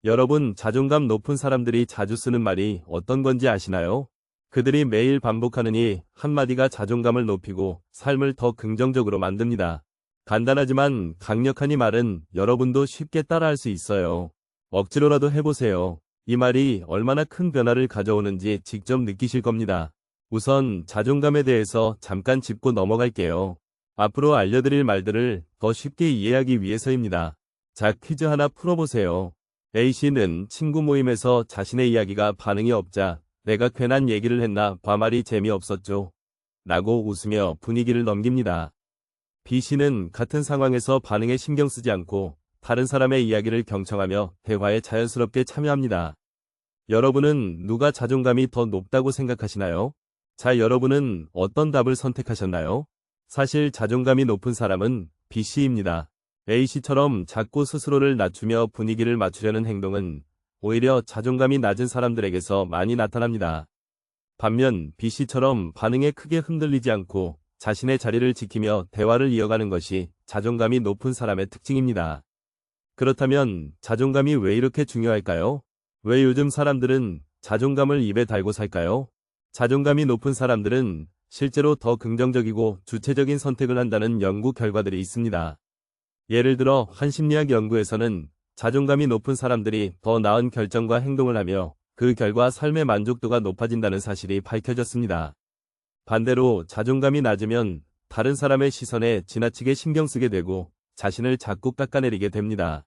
여러분, 자존감 높은 사람들이 자주 쓰는 말이 어떤 건지 아시나요? 그들이 매일 반복하는 이 한마디가 자존감을 높이고 삶을 더 긍정적으로 만듭니다. 간단하지만 강력한 이 말은 여러분도 쉽게 따라할 수 있어요. 억지로라도 해보세요. 이 말이 얼마나 큰 변화를 가져오는지 직접 느끼실 겁니다. 우선 자존감에 대해서 잠깐 짚고 넘어갈게요. 앞으로 알려드릴 말들을 더 쉽게 이해하기 위해서입니다. 자, 퀴즈 하나 풀어보세요. A씨는 친구 모임에서 자신의 이야기가 반응이 없자 내가 괜한 얘기를 했나 봐 말이 재미없었죠. 라고 웃으며 분위기를 넘깁니다. B씨는 같은 상황에서 반응에 신경 쓰지 않고 다른 사람의 이야기를 경청하며 대화에 자연스럽게 참여합니다. 여러분은 누가 자존감이 더 높다고 생각하시나요? 자, 여러분은 어떤 답을 선택하셨나요? 사실 자존감이 높은 사람은 B씨입니다. A씨처럼 자꾸 스스로를 낮추며 분위기를 맞추려는 행동은 오히려 자존감이 낮은 사람들에게서 많이 나타납니다. 반면 B씨처럼 반응에 크게 흔들리지 않고 자신의 자리를 지키며 대화를 이어가는 것이 자존감이 높은 사람의 특징입니다. 그렇다면 자존감이 왜 이렇게 중요할까요? 왜 요즘 사람들은 자존감을 입에 달고 살까요? 자존감이 높은 사람들은 실제로 더 긍정적이고 주체적인 선택을 한다는 연구 결과들이 있습니다. 예를 들어 한 심리학 연구에서는 자존감이 높은 사람들이 더 나은 결정과 행동을 하며 그 결과 삶의 만족도가 높아진다는 사실이 밝혀졌습니다. 반대로 자존감이 낮으면 다른 사람의 시선에 지나치게 신경 쓰게 되고 자신을 자꾸 깎아내리게 됩니다.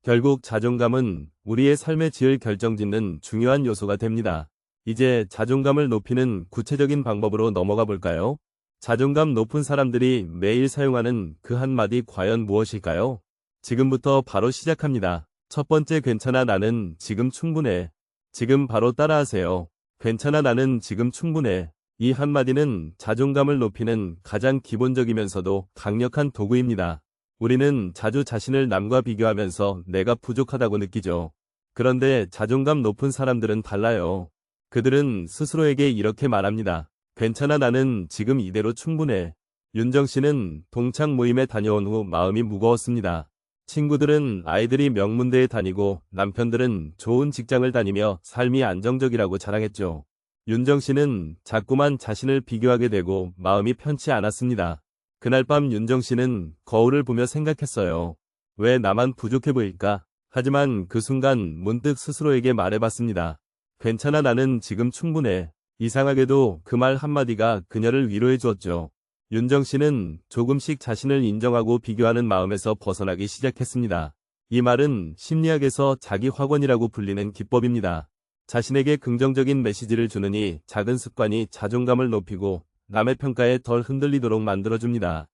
결국 자존감은 우리의 삶의 질을 결정짓는 중요한 요소가 됩니다. 이제 자존감을 높이는 구체적인 방법으로 넘어가 볼까요? 자존감 높은 사람들이 매일 사용하는 그 한마디 과연 무엇일까요? 지금부터 바로 시작합니다. 첫 번째, 괜찮아, 나는 지금 충분해. 지금 바로 따라하세요. 괜찮아, 나는 지금 충분해. 이 한마디는 자존감을 높이는 가장 기본적이면서도 강력한 도구입니다. 우리는 자주 자신을 남과 비교하면서 내가 부족하다고 느끼죠. 그런데 자존감 높은 사람들은 달라요. 그들은 스스로에게 이렇게 말합니다. 괜찮아, 나는 지금 이대로 충분해. 윤정 씨는 동창 모임에 다녀온 후 마음이 무거웠습니다. 친구들은 아이들이 명문대에 다니고 남편들은 좋은 직장을 다니며 삶이 안정적이라고 자랑했죠. 윤정 씨는 자꾸만 자신을 비교하게 되고 마음이 편치 않았습니다. 그날 밤 윤정 씨는 거울을 보며 생각했어요. 왜 나만 부족해 보일까? 하지만 그 순간 문득 스스로에게 말해봤습니다. 괜찮아, 나는 지금 충분해. 이상하게도 그 말 한마디가 그녀를 위로해 주었죠. 윤정 씨는 조금씩 자신을 인정하고 비교하는 마음에서 벗어나기 시작했습니다. 이 말은 심리학에서 자기 확언이라고 불리는 기법입니다. 자신에게 긍정적인 메시지를 주는 이 작은 습관이 자존감을 높이고 남의 평가에 덜 흔들리도록 만들어줍니다.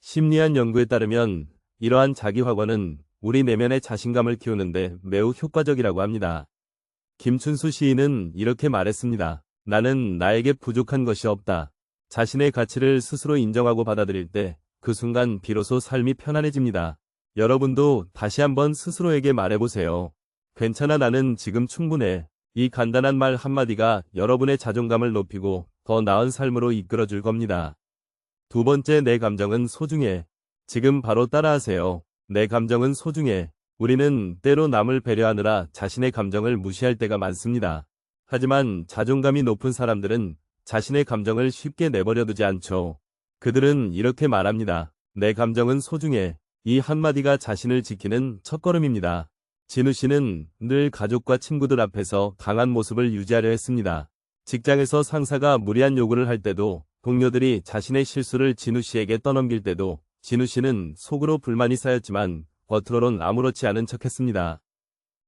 심리학 연구에 따르면 이러한 자기 확언은 우리 내면의 자신감을 키우는데 매우 효과적이라고 합니다. 김춘수 시인은 이렇게 말했습니다. 나는 나에게 부족한 것이 없다. 자신의 가치를 스스로 인정하고 받아들일 때 그 순간 비로소 삶이 편안해집니다. 여러분도 다시 한번 스스로에게 말해보세요. 괜찮아, 나는 지금 충분해. 이 간단한 말 한마디가 여러분의 자존감을 높이고 더 나은 삶으로 이끌어줄 겁니다. 두 번째, 내 감정은 소중해. 지금 바로 따라하세요. 내 감정은 소중해. 우리는 때로 남을 배려하느라 자신의 감정을 무시할 때가 많습니다. 하지만 자존감이 높은 사람들은 자신의 감정을 쉽게 내버려두지 않죠. 그들은 이렇게 말합니다. 내 감정은 소중해. 이 한마디가 자신을 지키는 첫걸음입니다. 진우 씨는 늘 가족과 친구들 앞에서 강한 모습을 유지하려 했습니다. 직장에서 상사가 무리한 요구를 할 때도, 동료들이 자신의 실수를 진우 씨에게 떠넘길 때도 진우 씨는 속으로 불만이 쌓였지만 겉으로는 아무렇지 않은 척했습니다.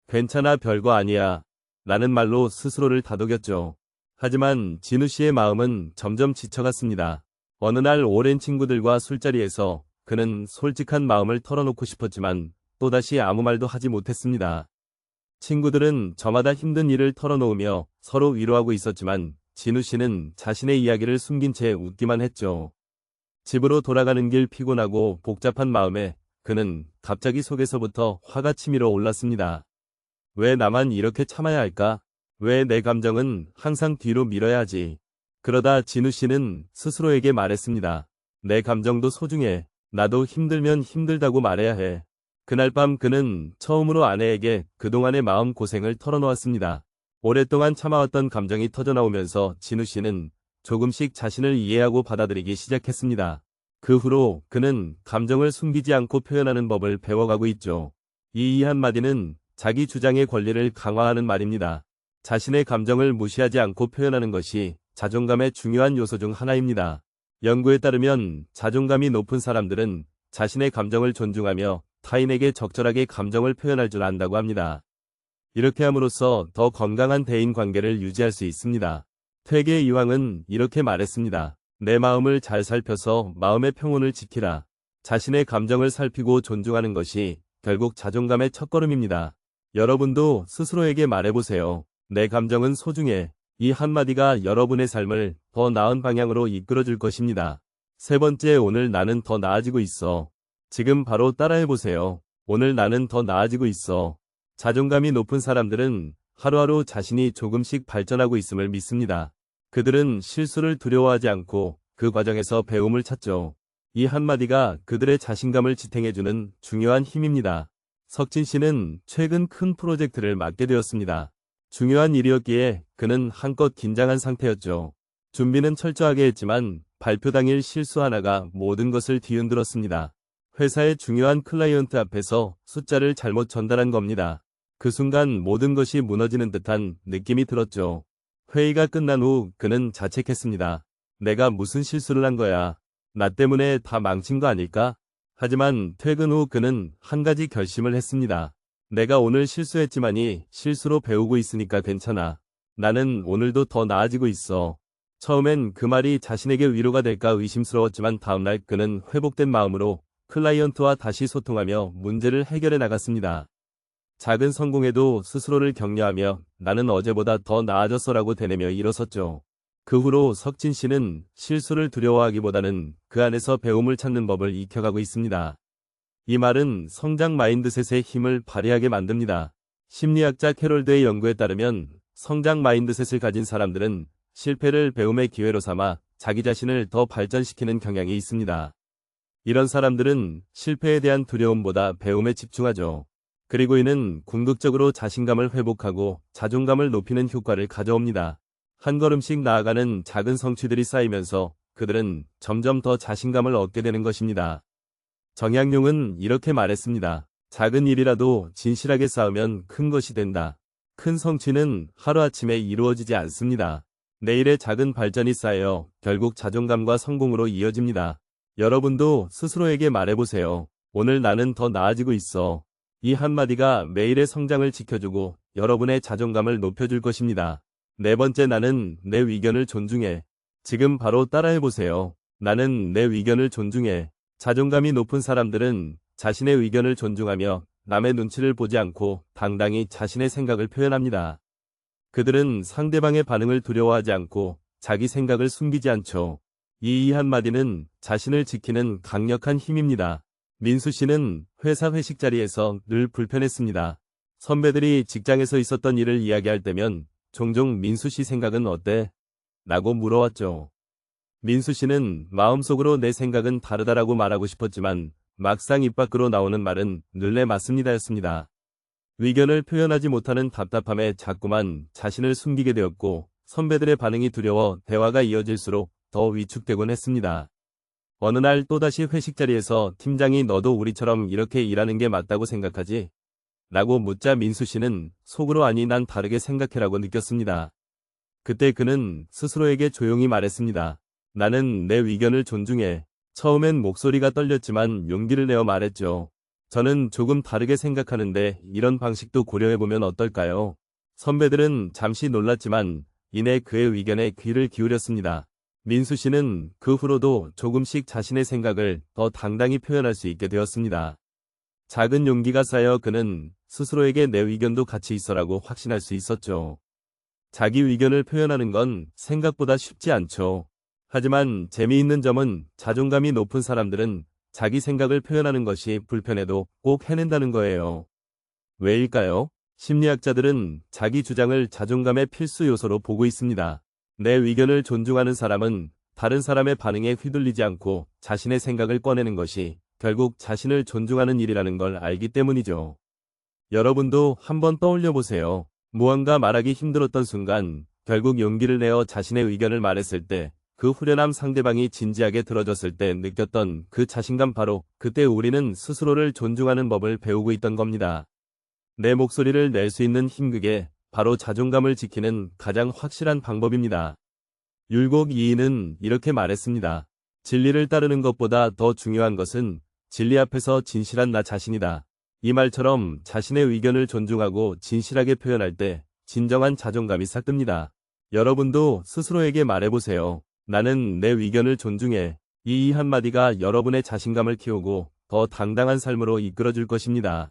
괜찮아, 별거 아니야. 라는 말로 스스로를 다독였죠. 하지만 진우 씨의 마음은 점점 지쳐갔습니다. 어느 날 오랜 친구들과 술자리에서 그는 솔직한 마음을 털어놓고 싶었지만 또다시 아무 말도 하지 못했습니다. 친구들은 저마다 힘든 일을 털어놓으며 서로 위로하고 있었지만 진우 씨는 자신의 이야기를 숨긴 채 웃기만 했죠. 집으로 돌아가는 길 피곤하고 복잡한 마음에 그는 갑자기 속에서부터 화가 치밀어 올랐습니다. 왜 나만 이렇게 참아야 할까? 왜 내 감정은 항상 뒤로 밀어야 하지? 그러다 진우 씨는 스스로에게 말했습니다. 내 감정도 소중해. 나도 힘들면 힘들다고 말해야 해. 그날 밤 그는 처음으로 아내에게 그동안의 마음 고생을 털어놓았습니다. 오랫동안 참아왔던 감정이 터져나오면서 진우 씨는 조금씩 자신을 이해하고 받아들이기 시작했습니다. 그 후로 그는 감정을 숨기지 않고 표현하는 법을 배워가고 있죠. 이 한마디는 자기 주장의 권리를 강화하는 말입니다. 자신의 감정을 무시하지 않고 표현하는 것이 자존감의 중요한 요소 중 하나입니다. 연구에 따르면 자존감이 높은 사람들은 자신의 감정을 존중하며 타인에게 적절하게 감정을 표현할 줄 안다고 합니다. 이렇게 함으로써 더 건강한 대인 관계를 유지할 수 있습니다. 퇴계 이황은 이렇게 말했습니다. 내 마음을 잘 살펴서 마음의 평온을 지키라. 자신의 감정을 살피고 존중하는 것이 결국 자존감의 첫걸음입니다. 여러분도 스스로에게 말해보세요. 내 감정은 소중해. 이 한마디가 여러분의 삶을 더 나은 방향으로 이끌어줄 것입니다. 세 번째, 오늘 나는 더 나아지고 있어. 지금 바로 따라해보세요. 오늘 나는 더 나아지고 있어. 자존감이 높은 사람들은 하루하루 자신이 조금씩 발전하고 있음을 믿습니다. 그들은 실수를 두려워하지 않고 그 과정에서 배움을 찾죠. 이 한마디가 그들의 자신감을 지탱해주는 중요한 힘입니다. 석진 씨는 최근 큰 프로젝트를 맡게 되었습니다. 중요한 일이었기에 그는 한껏 긴장한 상태였죠. 준비는 철저하게 했지만 발표 당일 실수 하나가 모든 것을 뒤흔들었습니다. 회사의 중요한 클라이언트 앞에서 숫자를 잘못 전달한 겁니다. 그 순간 모든 것이 무너지는 듯한 느낌이 들었죠. 회의가 끝난 후 그는 자책했습니다. 내가 무슨 실수를 한 거야. 나 때문에 다 망친 거 아닐까? 하지만 퇴근 후 그는 한 가지 결심을 했습니다. 내가 오늘 실수했지만이 실수로 배우고 있으니까 괜찮아. 나는 오늘도 더 나아지고 있어. 처음엔 그 말이 자신에게 위로가 될까 의심스러웠지만 다음날 그는 회복된 마음으로 클라이언트와 다시 소통하며 문제를 해결해 나갔습니다. 작은 성공에도 스스로를 격려하며 나는 어제보다 더 나아졌어라고 되뇌며 일어섰죠. 그 후로 석진 씨는 실수를 두려워하기보다는 그 안에서 배움을 찾는 법을 익혀가고 있습니다. 이 말은 성장 마인드셋의 힘을 발휘하게 만듭니다. 심리학자 캐롤 드의 연구에 따르면 성장 마인드셋을 가진 사람들은 실패를 배움의 기회로 삼아 자기 자신을 더 발전시키는 경향이 있습니다. 이런 사람들은 실패에 대한 두려움보다 배움에 집중하죠. 그리고 이는 궁극적으로 자신감을 회복하고 자존감을 높이는 효과를 가져옵니다. 한 걸음씩 나아가는 작은 성취들이 쌓이면서 그들은 점점 더 자신감을 얻게 되는 것입니다. 정약용은 이렇게 말했습니다. 작은 일이라도 진실하게 쌓으면 큰 것이 된다. 큰 성취는 하루아침에 이루어지지 않습니다. 내일의 작은 발전이 쌓여 결국 자존감과 성공으로 이어집니다. 여러분도 스스로에게 말해보세요. 오늘 나는 더 나아지고 있어. 이 한마디가 매일의 성장을 지켜주고 여러분의 자존감을 높여줄 것입니다. 네 번째, 나는 내 의견을 존중해. 지금 바로 따라해보세요. 나는 내 의견을 존중해. 자존감이 높은 사람들은 자신의 의견을 존중하며 남의 눈치를 보지 않고 당당히 자신의 생각을 표현합니다. 그들은 상대방의 반응을 두려워하지 않고 자기 생각을 숨기지 않죠. 이 한마디는 자신을 지키는 강력한 힘입니다. 민수 씨는 회사 회식 자리에서 늘 불편했습니다. 선배들이 직장에서 있었던 일을 이야기할 때면 종종 민수 씨 생각은 어때? 라고 물어왔죠. 민수 씨는 마음속으로 내 생각은 다르다라고 말하고 싶었지만 막상 입 밖으로 나오는 말은 늘 내 맞습니다였습니다. 의견을 표현하지 못하는 답답함에 자꾸만 자신을 숨기게 되었고 선배들의 반응이 두려워 대화가 이어질수록 더 위축되곤 했습니다. 어느 날 또다시 회식 자리에서 팀장이 너도 우리처럼 이렇게 일하는 게 맞다고 생각하지? 라고 묻자 민수 씨는 속으로 아니 난 다르게 생각해라고 느꼈습니다. 그때 그는 스스로에게 조용히 말했습니다. 나는 내 의견을 존중해. 처음엔 목소리가 떨렸지만 용기를 내어 말했죠. 저는 조금 다르게 생각하는데 이런 방식도 고려해보면 어떨까요? 선배들은 잠시 놀랐지만 이내 그의 의견에 귀를 기울였습니다. 민수 씨는 그 후로도 조금씩 자신의 생각을 더 당당히 표현할 수 있게 되었습니다. 작은 용기가 쌓여 그는 스스로에게 내 의견도 같이 있어라고 확신할 수 있었죠. 자기 의견을 표현하는 건 생각보다 쉽지 않죠. 하지만 재미있는 점은 자존감이 높은 사람들은 자기 생각을 표현하는 것이 불편해도 꼭 해낸다는 거예요. 왜일까요? 심리학자들은 자기 주장을 자존감의 필수 요소로 보고 있습니다. 내 의견을 존중하는 사람은 다른 사람의 반응에 휘둘리지 않고 자신의 생각을 꺼내는 것이 결국 자신을 존중하는 일이라는 걸 알기 때문이죠. 여러분도 한번 떠올려 보세요. 무언가 말하기 힘들었던 순간, 결국 용기를 내어 자신의 의견을 말했을 때, 그 후련함 상대방이 진지하게 들어줬을 때 느꼈던 그 자신감 바로 그때 우리는 스스로를 존중하는 법을 배우고 있던 겁니다. 내 목소리를 낼 수 있는 힘 그게 바로 자존감을 지키는 가장 확실한 방법입니다. 율곡 이인은 이렇게 말했습니다. 진리를 따르는 것보다 더 중요한 것은 진리 앞에서 진실한 나 자신이다. 이 말처럼 자신의 의견을 존중하고 진실하게 표현할 때 진정한 자존감이 싹듭니다. 여러분도 스스로에게 말해보세요. 나는 내 의견을 존중해. 이 한마디가 여러분의 자신감을 키우고 더 당당한 삶으로 이끌어줄 것입니다.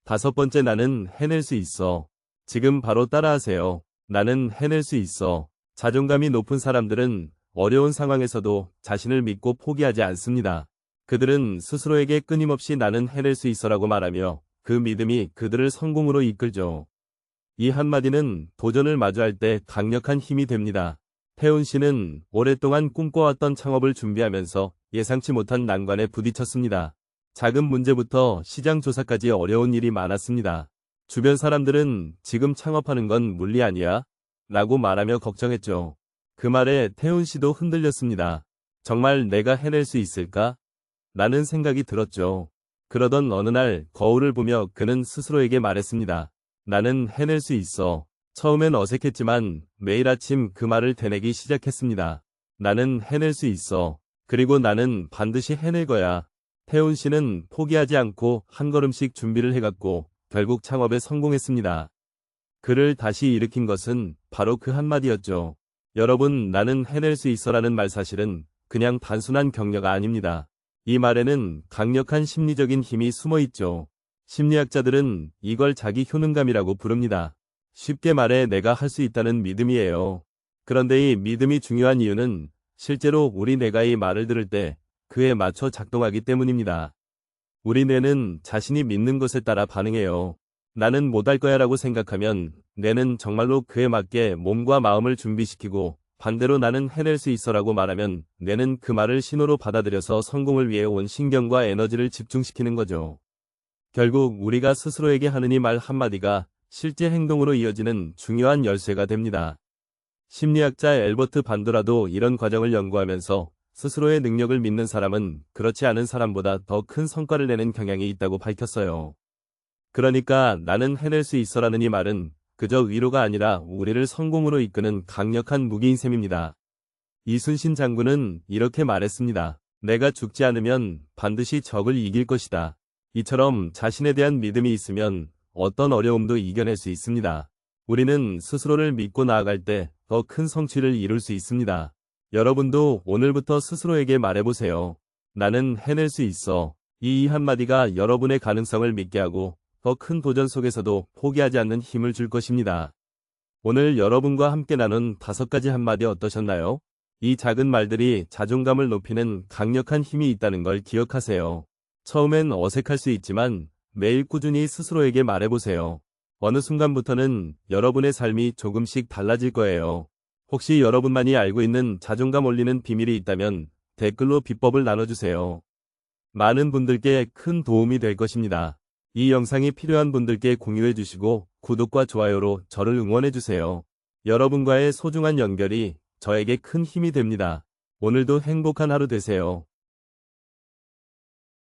5번째, 나는 해낼 수 있어. 지금 바로 따라하세요. 나는 해낼 수 있어. 자존감이 높은 사람들은 어려운 상황에서도 자신을 믿고 포기하지 않습니다. 그들은 스스로에게 끊임없이 나는 해낼 수 있어라고 말하며 그 믿음이 그들을 성공으로 이끌죠. 이 한마디는 도전을 마주할 때 강력한 힘이 됩니다. 태훈 씨는 오랫동안 꿈꿔왔던 창업을 준비하면서 예상치 못한 난관에 부딪혔습니다. 작은 문제부터 시장 조사까지 어려운 일이 많았습니다. 주변 사람들은 지금 창업하는 건 물리 아니야? 라고 말하며 걱정했죠. 그 말에 태훈 씨도 흔들렸습니다. 정말 내가 해낼 수 있을까? 라는 생각이 들었죠. 그러던 어느 날 거울을 보며 그는 스스로에게 말했습니다. 나는 해낼 수 있어. 처음엔 어색했지만 매일 아침 그 말을 되뇌기 시작했습니다. 나는 해낼 수 있어. 그리고 나는 반드시 해낼 거야. 태훈 씨는 포기하지 않고 한 걸음씩 준비를 해갔고 결국 창업에 성공했습니다. 그를 다시 일으킨 것은 바로 그 한마디였죠. 여러분, 나는 해낼 수 있어라는 말 사실은 그냥 단순한 격려가 아닙니다. 이 말에는 강력한 심리적인 힘이 숨어 있죠. 심리학자들은 이걸 자기 효능감이라고 부릅니다. 쉽게 말해 내가 할 수 있다는 믿음이에요. 그런데 이 믿음이 중요한 이유는 실제로 우리 뇌가 이 말을 들을 때 그에 맞춰 작동하기 때문입니다. 우리 뇌는 자신이 믿는 것에 따라 반응해요. 나는 못할 거야 라고 생각하면 뇌는 정말로 그에 맞게 몸과 마음을 준비시키고 반대로 나는 해낼 수 있어 라고 말하면 뇌는 그 말을 신호로 받아들여서 성공을 위해 온 신경과 에너지를 집중시키는 거죠. 결국 우리가 스스로에게 하는 이 말 한마디가 실제 행동으로 이어지는 중요한 열쇠가 됩니다. 심리학자 앨버트 반도라도 이런 과정을 연구하면서 스스로의 능력을 믿는 사람은 그렇지 않은 사람보다 더 큰 성과를 내는 경향이 있다고 밝혔어요. 그러니까 나는 해낼 수 있어라는 이 말은 그저 위로가 아니라 우리를 성공으로 이끄는 강력한 무기인 셈입니다. 이순신 장군은 이렇게 말했습니다. 내가 죽지 않으면 반드시 적을 이길 것이다. 이처럼 자신에 대한 믿음이 있으면 어떤 어려움도 이겨낼 수 있습니다. 우리는 스스로를 믿고 나아갈 때 더 큰 성취를 이룰 수 있습니다. 여러분도 오늘부터 스스로에게 말해보세요. 나는 해낼 수 있어. 이 한마디가 여러분의 가능성을 믿게 하고 더 큰 도전 속에서도 포기하지 않는 힘을 줄 것입니다. 오늘 여러분과 함께 나눈 5가지 한마디 어떠셨나요? 이 작은 말들이 자존감을 높이는 강력한 힘이 있다는 걸 기억하세요. 처음엔 어색할 수 있지만 매일 꾸준히 스스로에게 말해보세요. 어느 순간부터는 여러분의 삶이 조금씩 달라질 거예요. 혹시 여러분만이 알고 있는 자존감 올리는 비밀이 있다면 댓글로 비법을 나눠주세요. 많은 분들께 큰 도움이 될 것입니다. 이 영상이 필요한 분들께 공유해주시고 구독과 좋아요로 저를 응원해주세요. 여러분과의 소중한 연결이 저에게 큰 힘이 됩니다. 오늘도 행복한 하루 되세요.